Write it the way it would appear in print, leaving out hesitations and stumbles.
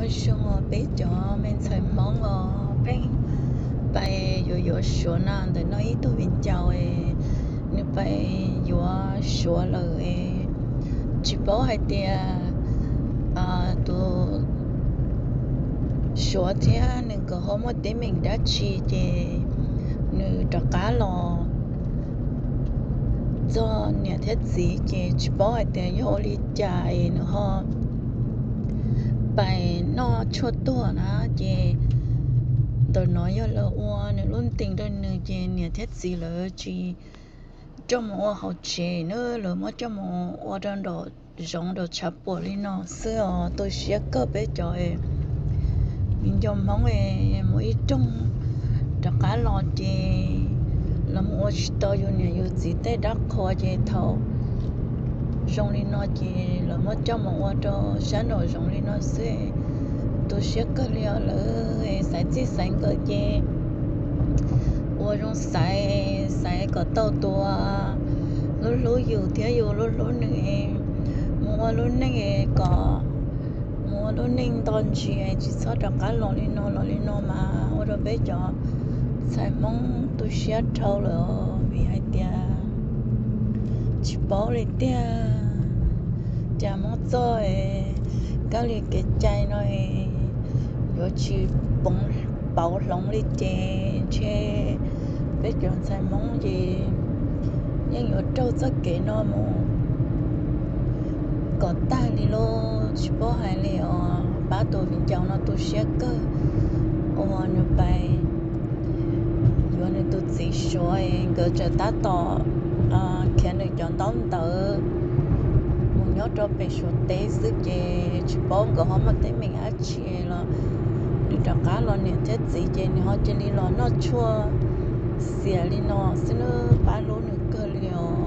有熊哦，别叫没才忙哦，偏白有说那的那一都变叫诶，你白有说了诶，只包还得都说天那个好么对面的去的，你这家咯，做两天自己只包还得有里家诶，然后。bài nó cho tua nó về rồi nói yo là oa nó luôn tình rồi nó về nhà thiết gì là chỉ cho một học chế nữa là mà cho một oa trong đó giống đó chắp bỏ đi nó xưa tôi sẽ có bé trời mình dùng mong ấy mỗi trong tất cả lo chế là một tôi yo nhà yo chỉ tới đắc khó chế thầu giống đi nó chỉ là mà cho một oa cho sáng rồi giống đi nó xưa tôi sẽ có liệu là sai chỉ sai cái gì, 我用sai个豆多，路有天有路那个，我路那个我路那当去，只说这个老里闹嘛，我这边叫才忙都些抽了，为还点，去包里点，这么做诶，家里给摘了诶。要去包笼里的去，别种菜忙的，因有周则给那么搞大的咯，去包海里哦，把多边叫那都些个，我那白，有那都自说诶，个这打到看那讲到的。我nhớ cho bé số tế sức về chỉ bảo cái họ mà tới mình ăn chia là đi cho cá lo nè chết gì về nè họ chỉ đi lo nó chua xỉa đi nó xin nó bán lúa nữa cơ liều